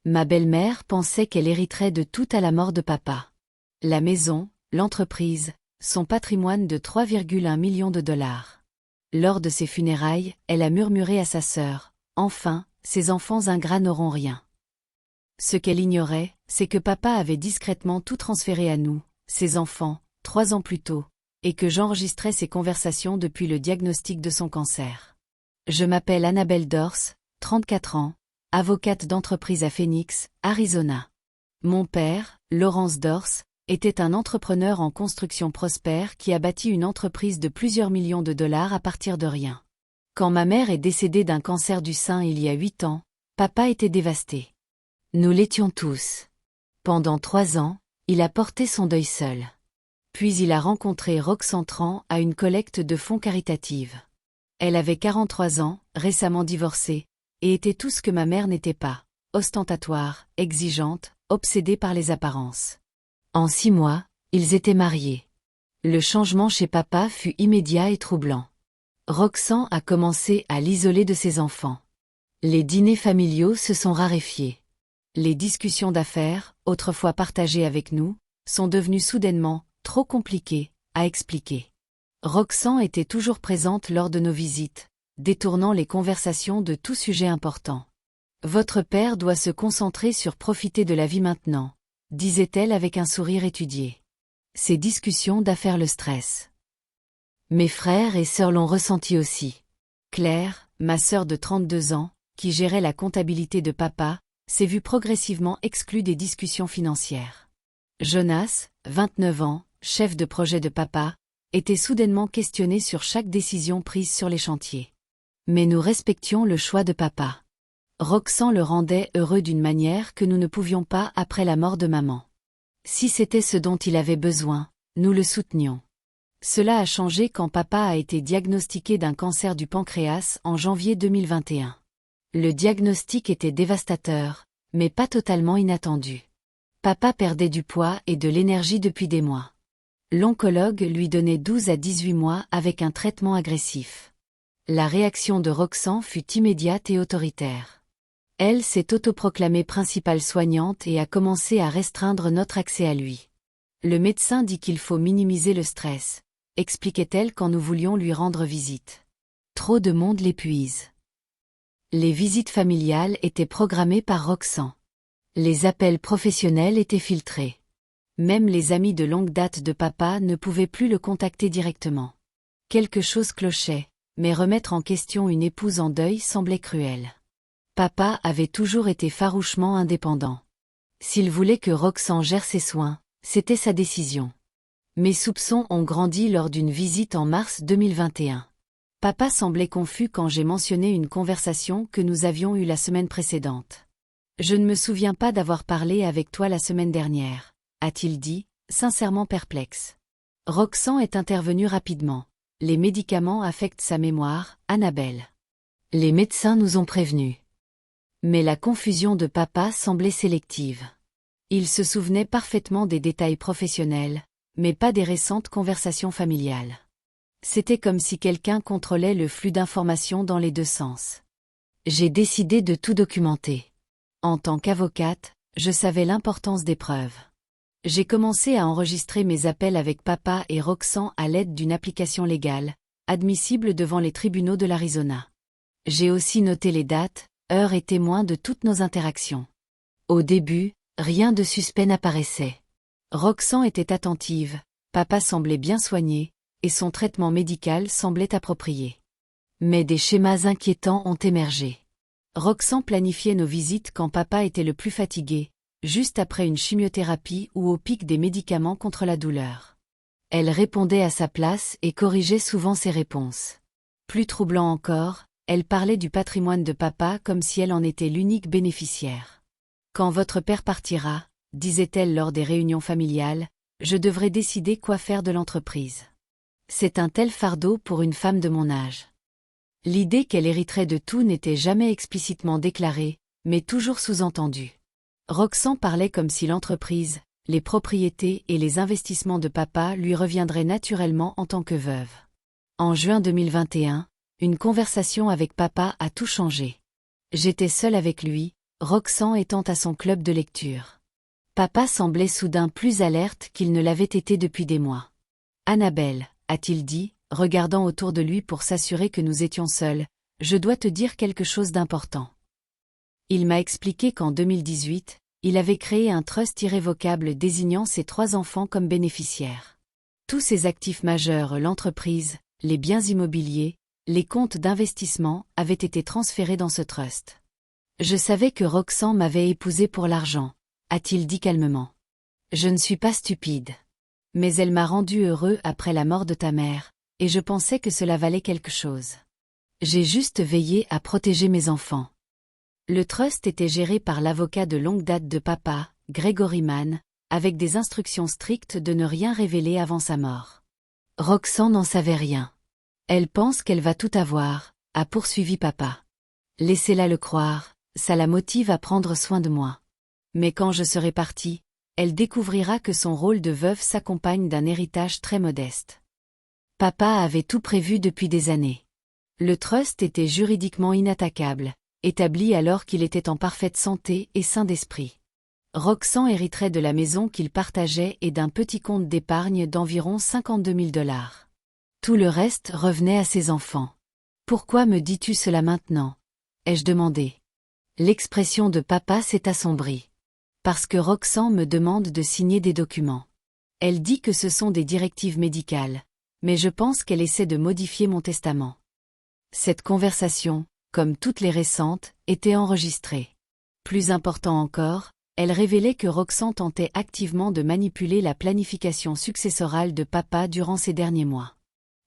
Ma belle-mère pensait qu'elle hériterait de tout à la mort de papa. La maison, l'entreprise, son patrimoine de 3,1 millions de dollars. Lors de ses funérailles, elle a murmuré à sa sœur, « Enfin, ces enfants ingrats n'auront rien. » Ce qu'elle ignorait, c'est que papa avait discrètement tout transféré à nous, ses enfants, 3 ans plus tôt, et que j'enregistrais ses conversations depuis le diagnostic de son cancer. Je m'appelle Annabelle Dors, 34 ans, avocate d'entreprise à Phoenix, Arizona. Mon père, Lawrence Dors, était un entrepreneur en construction prospère qui a bâti une entreprise de plusieurs millions de dollars à partir de rien. Quand ma mère est décédée d'un cancer du sein il y a 8 ans, papa était dévasté. Nous l'étions tous. Pendant 3 ans, il a porté son deuil seul. Puis il a rencontré Roxane Tran à une collecte de fonds caritative. Elle avait 43 ans, récemment divorcée, et était tout ce que ma mère n'était pas, ostentatoire, exigeante, obsédée par les apparences. En 6 mois, ils étaient mariés. Le changement chez papa fut immédiat et troublant. Roxane a commencé à l'isoler de ses enfants. Les dîners familiaux se sont raréfiés. Les discussions d'affaires, autrefois partagées avec nous, sont devenues soudainement trop compliquées à expliquer. Roxane était toujours présente lors de nos visites, détournant les conversations de tout sujet important. Votre père doit se concentrer sur profiter de la vie maintenant, disait-elle avec un sourire étudié. Ces discussions d'affaires le stressent. Mes frères et sœurs l'ont ressenti aussi. Claire, ma sœur de 32 ans, qui gérait la comptabilité de papa, s'est vue progressivement exclue des discussions financières. Jonas, 29 ans, chef de projet de papa, était soudainement questionné sur chaque décision prise sur les chantiers. Mais nous respections le choix de papa. Roxane le rendait heureux d'une manière que nous ne pouvions pas après la mort de maman. Si c'était ce dont il avait besoin, nous le soutenions. Cela a changé quand papa a été diagnostiqué d'un cancer du pancréas en janvier 2021. Le diagnostic était dévastateur, mais pas totalement inattendu. Papa perdait du poids et de l'énergie depuis des mois. L'oncologue lui donnait 12 à 18 mois avec un traitement agressif. La réaction de Roxane fut immédiate et autoritaire. Elle s'est autoproclamée principale soignante et a commencé à restreindre notre accès à lui. Le médecin dit qu'il faut minimiser le stress, expliquait-elle quand nous voulions lui rendre visite. Trop de monde l'épuise. Les visites familiales étaient programmées par Roxane. Les appels professionnels étaient filtrés. Même les amis de longue date de papa ne pouvaient plus le contacter directement. Quelque chose clochait, mais remettre en question une épouse en deuil semblait cruel. Papa avait toujours été farouchement indépendant. S'il voulait que Roxane gère ses soins, c'était sa décision. Mes soupçons ont grandi lors d'une visite en mars 2021. Papa semblait confus quand j'ai mentionné une conversation que nous avions eue la semaine précédente. « Je ne me souviens pas d'avoir parlé avec toi la semaine dernière », a-t-il dit, sincèrement perplexe. Roxane est intervenue rapidement. « Les médicaments affectent sa mémoire, Annabelle. Les médecins nous ont prévenus. » Mais la confusion de papa semblait sélective. Il se souvenait parfaitement des détails professionnels, mais pas des récentes conversations familiales. C'était comme si quelqu'un contrôlait le flux d'informations dans les deux sens. J'ai décidé de tout documenter. En tant qu'avocate, je savais l'importance des preuves. J'ai commencé à enregistrer mes appels avec papa et Roxane à l'aide d'une application légale, admissible devant les tribunaux de l'Arizona. J'ai aussi noté les dates, heures et témoins de toutes nos interactions. Au début, rien de suspect n'apparaissait. Roxane était attentive, papa semblait bien soigné, et son traitement médical semblait approprié. Mais des schémas inquiétants ont émergé. Roxane planifiait nos visites quand papa était le plus fatigué, juste après une chimiothérapie ou au pic des médicaments contre la douleur. Elle répondait à sa place et corrigeait souvent ses réponses. Plus troublant encore, elle parlait du patrimoine de papa comme si elle en était l'unique bénéficiaire. Quand votre père partira, disait-elle lors des réunions familiales, je devrais décider quoi faire de l'entreprise. C'est un tel fardeau pour une femme de mon âge. L'idée qu'elle hériterait de tout n'était jamais explicitement déclarée, mais toujours sous-entendue. Roxane parlait comme si l'entreprise, les propriétés et les investissements de papa lui reviendraient naturellement en tant que veuve. En juin 2021, une conversation avec papa a tout changé. J'étais seule avec lui, Roxane étant à son club de lecture. Papa semblait soudain plus alerte qu'il ne l'avait été depuis des mois. « Annabelle, a-t-il dit, regardant autour de lui pour s'assurer que nous étions seuls, je dois te dire quelque chose d'important. » Il m'a expliqué qu'en 2018, il avait créé un trust irrévocable désignant ses 3 enfants comme bénéficiaires. Tous ses actifs majeurs, l'entreprise, les biens immobiliers, les comptes d'investissement avaient été transférés dans ce trust. « Je savais que Roxane m'avait épousé pour l'argent, a-t-il dit calmement. Je ne suis pas stupide. Mais elle m'a rendu heureux après la mort de ta mère, et je pensais que cela valait quelque chose. J'ai juste veillé à protéger mes enfants. » Le trust était géré par l'avocat de longue date de papa, Gregory Mann, avec des instructions strictes de ne rien révéler avant sa mort. Roxane n'en savait rien. Elle pense qu'elle va tout avoir, a poursuivi papa. Laissez-la le croire, ça la motive à prendre soin de moi. Mais quand je serai partie, elle découvrira que son rôle de veuve s'accompagne d'un héritage très modeste. Papa avait tout prévu depuis des années. Le trust était juridiquement inattaquable, établi alors qu'il était en parfaite santé et sain d'esprit. Roxane hériterait de la maison qu'il partageait et d'un petit compte d'épargne d'environ 52 000 $. Tout le reste revenait à ses enfants. « Pourquoi me dis-tu cela maintenant ?» ai-je demandé. L'expression de papa s'est assombrie. Parce que Roxane me demande de signer des documents. Elle dit que ce sont des directives médicales, mais je pense qu'elle essaie de modifier mon testament. Cette conversation, comme toutes les récentes, était enregistrée. Plus important encore, elle révélait que Roxane tentait activement de manipuler la planification successorale de papa durant ces derniers mois.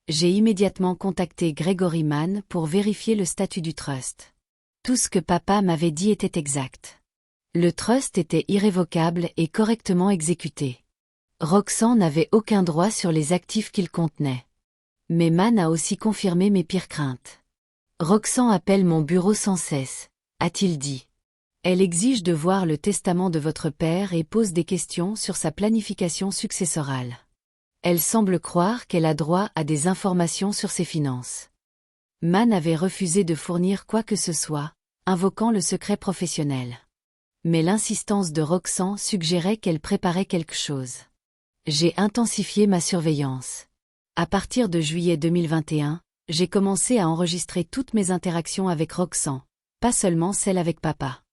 J'ai immédiatement contacté Gregory Mann pour vérifier le statut du trust. Tout ce que papa m'avait dit était exact. Le trust était irrévocable et correctement exécuté. Roxane n'avait aucun droit sur les actifs qu'il contenait. Mais Mann a aussi confirmé mes pires craintes. Roxane appelle mon bureau sans cesse, a-t-il dit. Elle exige de voir le testament de votre père et pose des questions sur sa planification successorale. Elle semble croire qu'elle a droit à des informations sur ses finances. Mann avait refusé de fournir quoi que ce soit, invoquant le secret professionnel. Mais l'insistance de Roxane suggérait qu'elle préparait quelque chose. J'ai intensifié ma surveillance. À partir de juillet 2021, j'ai commencé à enregistrer toutes mes interactions avec Roxane, pas seulement celles avec papa.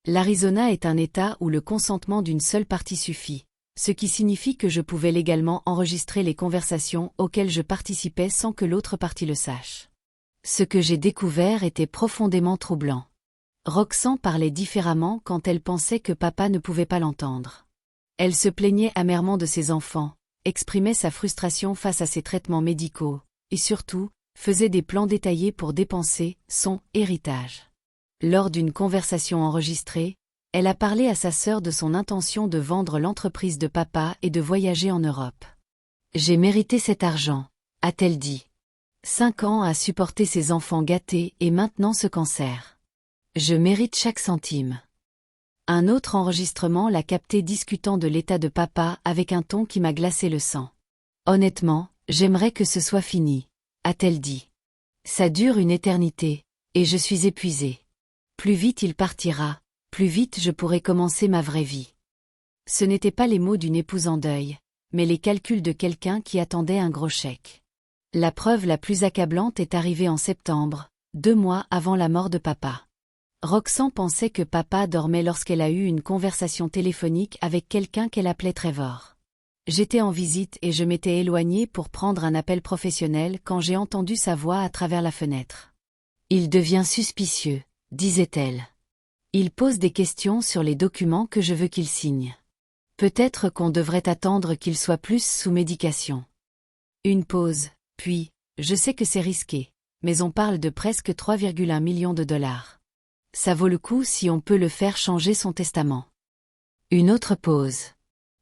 L'Arizona est un État où le consentement d'une seule partie suffit, ce qui signifie que je pouvais légalement enregistrer les conversations auxquelles je participais sans que l'autre partie le sache. Ce que j'ai découvert était profondément troublant. Roxane parlait différemment quand elle pensait que papa ne pouvait pas l'entendre. Elle se plaignait amèrement de ses enfants, exprimait sa frustration face à ses traitements médicaux, et surtout, faisait des plans détaillés pour dépenser son héritage. Lors d'une conversation enregistrée, elle a parlé à sa sœur de son intention de vendre l'entreprise de papa et de voyager en Europe. « J'ai mérité cet argent », a-t-elle dit. 5 ans à supporter ses enfants gâtés et maintenant ce cancer. Je mérite chaque centime. Un autre enregistrement l'a capté discutant de l'état de papa avec un ton qui m'a glacé le sang. Honnêtement, j'aimerais que ce soit fini, a-t-elle dit. Ça dure une éternité, et je suis épuisée. Plus vite il partira, plus vite je pourrai commencer ma vraie vie. Ce n'étaient pas les mots d'une épouse en deuil, mais les calculs de quelqu'un qui attendait un gros chèque. La preuve la plus accablante est arrivée en septembre, 2 mois avant la mort de papa. Roxane pensait que papa dormait lorsqu'elle a eu une conversation téléphonique avec quelqu'un qu'elle appelait Trevor. J'étais en visite et je m'étais éloignée pour prendre un appel professionnel quand j'ai entendu sa voix à travers la fenêtre. Il devient suspicieux, disait-elle. Il pose des questions sur les documents que je veux qu'il signe. Peut-être qu'on devrait attendre qu'il soit plus sous médication. Une pause, puis, je sais que c'est risqué, mais on parle de presque 3,1 millions de $. Ça vaut le coup si on peut le faire changer son testament. Une autre pause.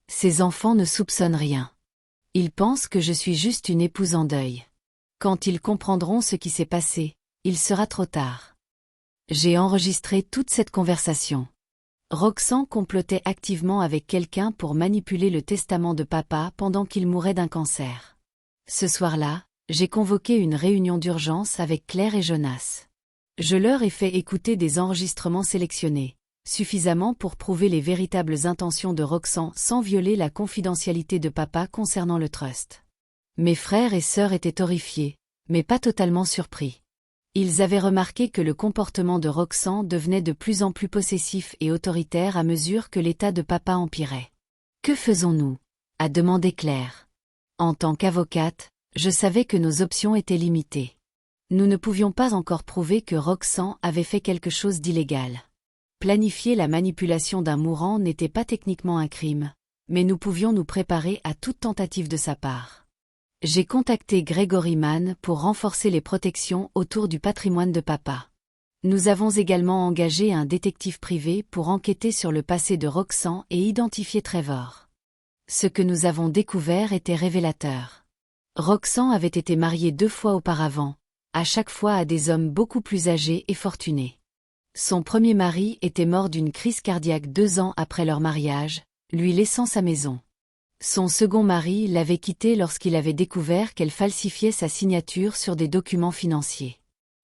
Ses enfants ne soupçonnent rien. Ils pensent que je suis juste une épouse en deuil. Quand ils comprendront ce qui s'est passé, il sera trop tard. J'ai enregistré toute cette conversation. Roxane complotait activement avec quelqu'un pour manipuler le testament de papa pendant qu'il mourait d'un cancer. Ce soir-là, j'ai convoqué une réunion d'urgence avec Claire et Jonas. Je leur ai fait écouter des enregistrements sélectionnés, suffisamment pour prouver les véritables intentions de Roxane sans violer la confidentialité de papa concernant le trust. Mes frères et sœurs étaient horrifiés, mais pas totalement surpris. Ils avaient remarqué que le comportement de Roxane devenait de plus en plus possessif et autoritaire à mesure que l'état de papa empirait. « Que faisons-nous » a demandé Claire. En tant qu'avocate, je savais que nos options étaient limitées. Nous ne pouvions pas encore prouver que Roxane avait fait quelque chose d'illégal. Planifier la manipulation d'un mourant n'était pas techniquement un crime, mais nous pouvions nous préparer à toute tentative de sa part. J'ai contacté Gregory Mann pour renforcer les protections autour du patrimoine de papa. Nous avons également engagé un détective privé pour enquêter sur le passé de Roxane et identifier Trevor. Ce que nous avons découvert était révélateur. Roxane avait été mariée 2 fois auparavant, à chaque fois à des hommes beaucoup plus âgés et fortunés. Son premier mari était mort d'une crise cardiaque 2 ans après leur mariage, lui laissant sa maison. Son second mari l'avait quittée lorsqu'il avait découvert qu'elle falsifiait sa signature sur des documents financiers.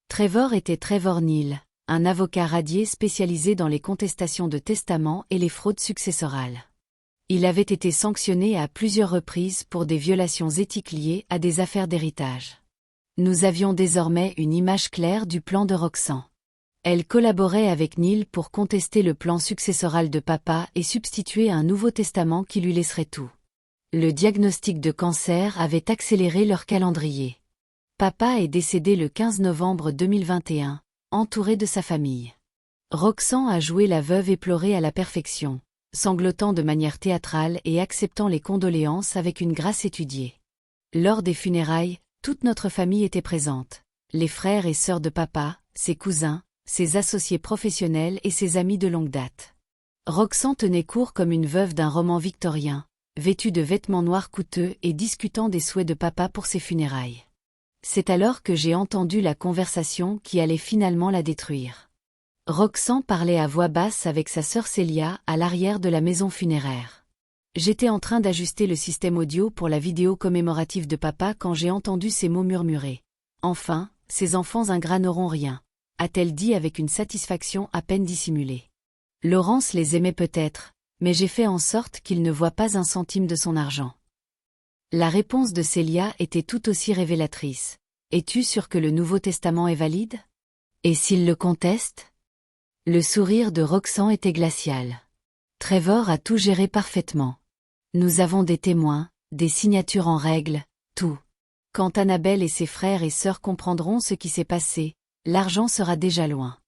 Trevor était Trevor Neal, un avocat radié spécialisé dans les contestations de testament et les fraudes successorales. Il avait été sanctionné à plusieurs reprises pour des violations éthiques liées à des affaires d'héritage. Nous avions désormais une image claire du plan de Roxane. Elle collaborait avec Neal pour contester le plan successoral de papa et substituer un nouveau testament qui lui laisserait tout. Le diagnostic de cancer avait accéléré leur calendrier. Papa est décédé le 15 novembre 2021, entouré de sa famille. Roxane a joué la veuve éplorée à la perfection, sanglotant de manière théâtrale et acceptant les condoléances avec une grâce étudiée. Lors des funérailles, toute notre famille était présente, les frères et sœurs de papa, ses cousins, ses associés professionnels et ses amis de longue date. Roxane tenait court comme une veuve d'un roman victorien, vêtue de vêtements noirs coûteux et discutant des souhaits de papa pour ses funérailles. C'est alors que j'ai entendu la conversation qui allait finalement la détruire. Roxane parlait à voix basse avec sa sœur Célia à l'arrière de la maison funéraire. J'étais en train d'ajuster le système audio pour la vidéo commémorative de papa quand j'ai entendu ces mots murmurés. « Enfin, ces enfants ingrats n'auront rien », a-t-elle dit avec une satisfaction à peine dissimulée. Laurence les aimait peut-être, mais j'ai fait en sorte qu'il ne voie pas un centime de son argent. La réponse de Célia était tout aussi révélatrice. « Es-tu sûr que le Nouveau Testament est valide ? Et s'il le conteste ?» Le sourire de Roxane était glacial. Trevor a tout géré parfaitement. Nous avons des témoins, des signatures en règle, tout. Quand Annabelle et ses frères et sœurs comprendront ce qui s'est passé, l'argent sera déjà loin.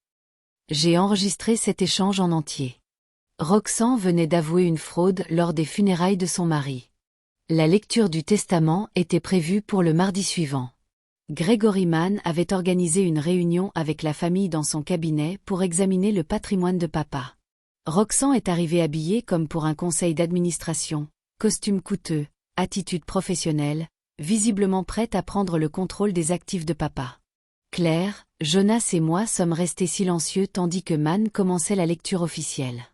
J'ai enregistré cet échange en entier. Roxane venait d'avouer une fraude lors des funérailles de son mari. La lecture du testament était prévue pour le mardi suivant. Gregory Mann avait organisé une réunion avec la famille dans son cabinet pour examiner le patrimoine de papa. Roxane est arrivée habillée comme pour un conseil d'administration, costume coûteux, attitude professionnelle, visiblement prête à prendre le contrôle des actifs de papa. Claire, Jonas et moi sommes restés silencieux tandis que Mann commençait la lecture officielle.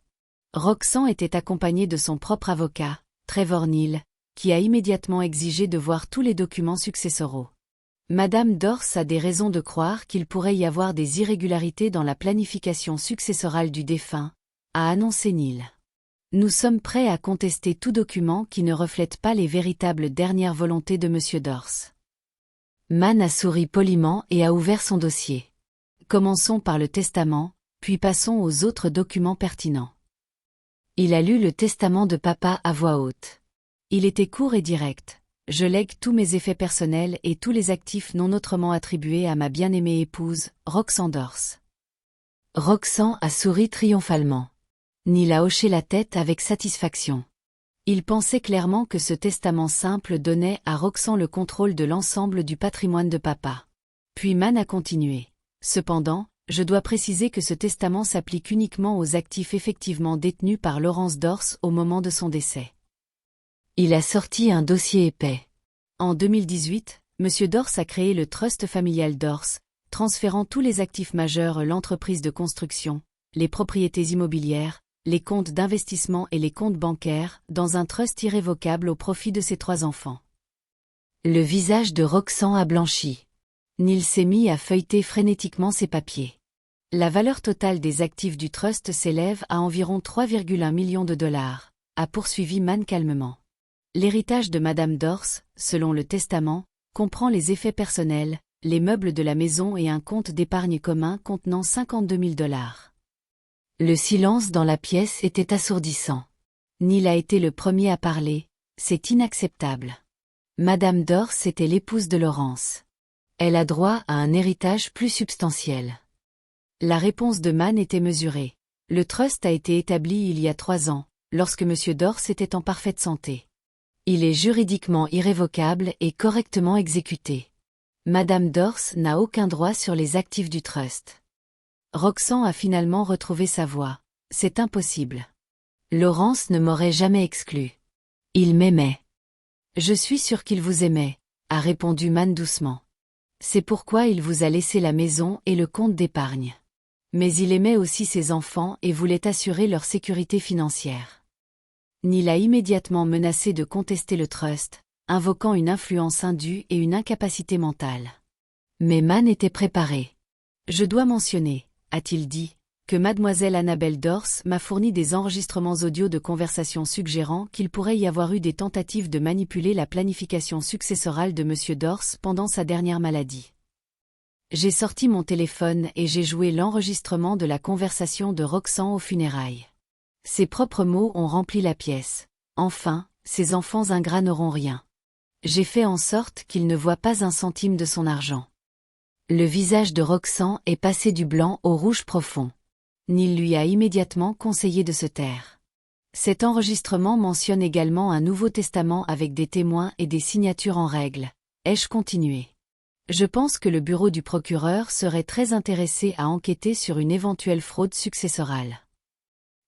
Roxane était accompagnée de son propre avocat, Trevor Neal, qui a immédiatement exigé de voir tous les documents successoraux. Madame Dors a des raisons de croire qu'il pourrait y avoir des irrégularités dans la planification successorale du défunt, a annoncé Neal. Nous sommes prêts à contester tout document qui ne reflète pas les véritables dernières volontés de Monsieur Dors. Mann a souri poliment et a ouvert son dossier. Commençons par le testament, puis passons aux autres documents pertinents. Il a lu le testament de papa à voix haute. Il était court et direct. Je lègue tous mes effets personnels et tous les actifs non autrement attribués à ma bien-aimée épouse, Roxane Dors. Roxane a souri triomphalement. Neal a hoché la tête avec satisfaction. Il pensait clairement que ce testament simple donnait à Roxane le contrôle de l'ensemble du patrimoine de papa. Puis Mann a continué. Cependant, je dois préciser que ce testament s'applique uniquement aux actifs effectivement détenus par Laurence Dors au moment de son décès. Il a sorti un dossier épais. En 2018, M. Dors a créé le Trust familial Dors, transférant tous les actifs majeurs, l'entreprise de construction, les propriétés immobilières, les comptes d'investissement et les comptes bancaires, dans un trust irrévocable au profit de ses 3 enfants. Le visage de Roxane a blanchi. Neal s'est mis à feuilleter frénétiquement ses papiers. La valeur totale des actifs du trust s'élève à environ 3,1 millions de dollars, a poursuivi Mann calmement. L'héritage de Madame Dorse, selon le testament, comprend les effets personnels, les meubles de la maison et un compte d'épargne commun contenant 52 000 dollars. Le silence dans la pièce était assourdissant. Neil a été le premier à parler, c'est inacceptable. Madame Dorse était l'épouse de Laurence. Elle a droit à un héritage plus substantiel. La réponse de Mann était mesurée. Le trust a été établi il y a 3 ans, lorsque M. Dorse était en parfaite santé. Il est juridiquement irrévocable et correctement exécuté. Madame Dorse n'a aucun droit sur les actifs du trust. Roxane a finalement retrouvé sa voix. C'est impossible. Laurence ne m'aurait jamais exclu. Il m'aimait. Je suis sûr qu'il vous aimait, a répondu Mann doucement. C'est pourquoi il vous a laissé la maison et le compte d'épargne. Mais il aimait aussi ses enfants et voulait assurer leur sécurité financière. Neil a immédiatement menacé de contester le trust, invoquant une influence indue et une incapacité mentale. Mais Mann était préparé. Je dois mentionner, a-t-il dit, que mademoiselle Annabelle Dorse m'a fourni des enregistrements audio de conversations suggérant qu'il pourrait y avoir eu des tentatives de manipuler la planification successorale de M. Dorse pendant sa dernière maladie. J'ai sorti mon téléphone et j'ai joué l'enregistrement de la conversation de Roxane aux funérailles. Ses propres mots ont rempli la pièce. Enfin, ses enfants ingrats n'auront rien. J'ai fait en sorte qu'il ne voit pas un centime de son argent. Le visage de Roxane est passé du blanc au rouge profond. Neil lui a immédiatement conseillé de se taire. Cet enregistrement mentionne également un Nouveau Testament avec des témoins et des signatures en règle. Ai-je continué? Je pense que le bureau du procureur serait très intéressé à enquêter sur une éventuelle fraude successorale.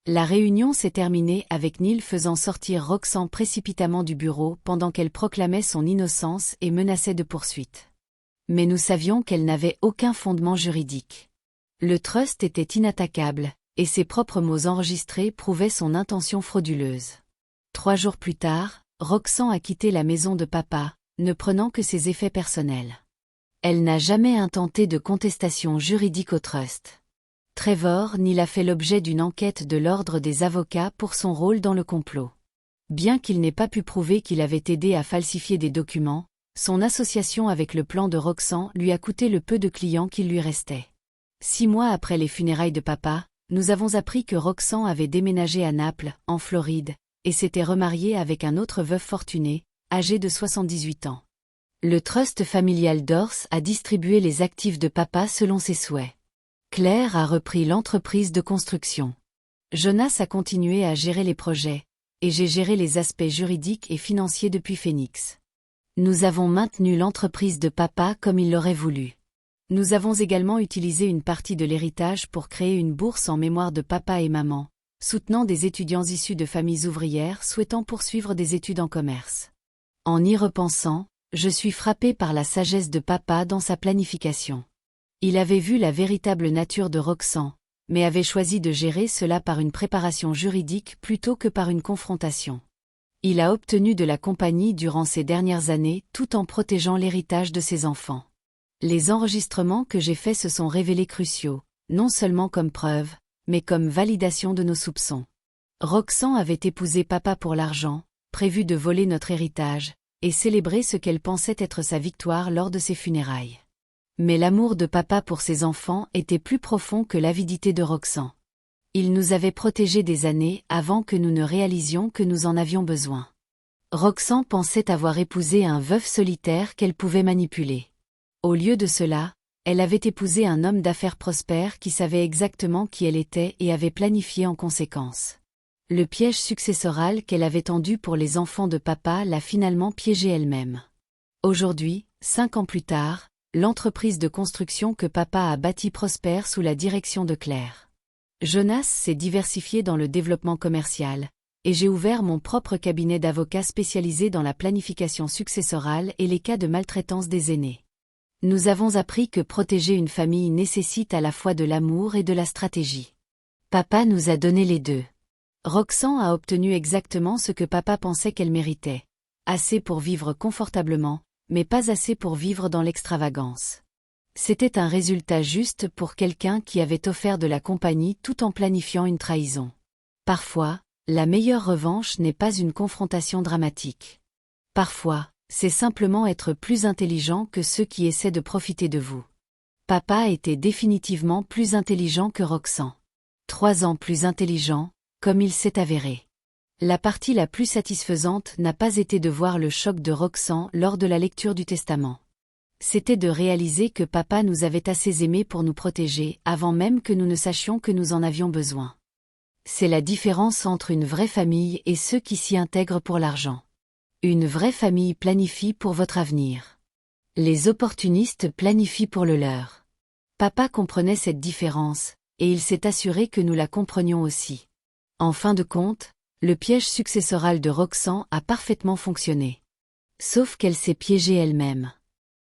La réunion s'est terminée avec Neil faisant sortir Roxane précipitamment du bureau pendant qu'elle proclamait son innocence et menaçait de poursuites. Mais nous savions qu'elle n'avait aucun fondement juridique. Le trust était inattaquable, et ses propres mots enregistrés prouvaient son intention frauduleuse. 3 jours plus tard, Roxane a quitté la maison de papa, ne prenant que ses effets personnels. Elle n'a jamais intenté de contestation juridique au trust. Trevor Neil a fait l'objet d'une enquête de l'ordre des avocats pour son rôle dans le complot. Bien qu'il n'ait pas pu prouver qu'il avait aidé à falsifier des documents, son association avec le plan de Roxane lui a coûté le peu de clients qu'il lui restait. 6 mois après les funérailles de papa, nous avons appris que Roxane avait déménagé à Naples, en Floride, et s'était remariée avec un autre veuf fortuné, âgé de 78 ans. Le trust familial Dorse a distribué les actifs de papa selon ses souhaits. Claire a repris l'entreprise de construction. Jonas a continué à gérer les projets, et j'ai géré les aspects juridiques et financiers depuis Phoenix. Nous avons maintenu l'entreprise de papa comme il l'aurait voulu. Nous avons également utilisé une partie de l'héritage pour créer une bourse en mémoire de papa et maman, soutenant des étudiants issus de familles ouvrières souhaitant poursuivre des études en commerce. En y repensant, je suis frappé par la sagesse de papa dans sa planification. Il avait vu la véritable nature de Roxane, mais avait choisi de gérer cela par une préparation juridique plutôt que par une confrontation. Il a obtenu de la compagnie durant ces dernières années tout en protégeant l'héritage de ses enfants. Les enregistrements que j'ai faits se sont révélés cruciaux, non seulement comme preuve, mais comme validation de nos soupçons. Roxane avait épousé papa pour l'argent, prévu de voler notre héritage, et célébrer ce qu'elle pensait être sa victoire lors de ses funérailles. Mais l'amour de papa pour ses enfants était plus profond que l'avidité de Roxane. Il nous avait protégés des années avant que nous ne réalisions que nous en avions besoin. Roxane pensait avoir épousé un veuf solitaire qu'elle pouvait manipuler. Au lieu de cela, elle avait épousé un homme d'affaires prospère qui savait exactement qui elle était et avait planifié en conséquence. Le piège successoral qu'elle avait tendu pour les enfants de papa l'a finalement piégée elle-même. Aujourd'hui, 5 ans plus tard, l'entreprise de construction que papa a bâtie prospère sous la direction de Claire. Jonas s'est diversifié dans le développement commercial, et j'ai ouvert mon propre cabinet d'avocats spécialisé dans la planification successorale et les cas de maltraitance des aînés. Nous avons appris que protéger une famille nécessite à la fois de l'amour et de la stratégie. Papa nous a donné les deux. Roxane a obtenu exactement ce que papa pensait qu'elle méritait. Assez pour vivre confortablement, mais pas assez pour vivre dans l'extravagance. C'était un résultat juste pour quelqu'un qui avait offert de la compagnie tout en planifiant une trahison. Parfois, la meilleure revanche n'est pas une confrontation dramatique. Parfois, c'est simplement être plus intelligent que ceux qui essaient de profiter de vous. Papa était définitivement plus intelligent que Roxane. 3 ans plus intelligent, comme il s'est avéré. La partie la plus satisfaisante n'a pas été de voir le choc de Roxane lors de la lecture du testament. C'était de réaliser que papa nous avait assez aimés pour nous protéger avant même que nous ne sachions que nous en avions besoin. C'est la différence entre une vraie famille et ceux qui s'y intègrent pour l'argent. Une vraie famille planifie pour votre avenir. Les opportunistes planifient pour le leur. Papa comprenait cette différence, et il s'est assuré que nous la comprenions aussi. En fin de compte, le piège successoral de Roxane a parfaitement fonctionné. Sauf qu'elle s'est piégée elle-même.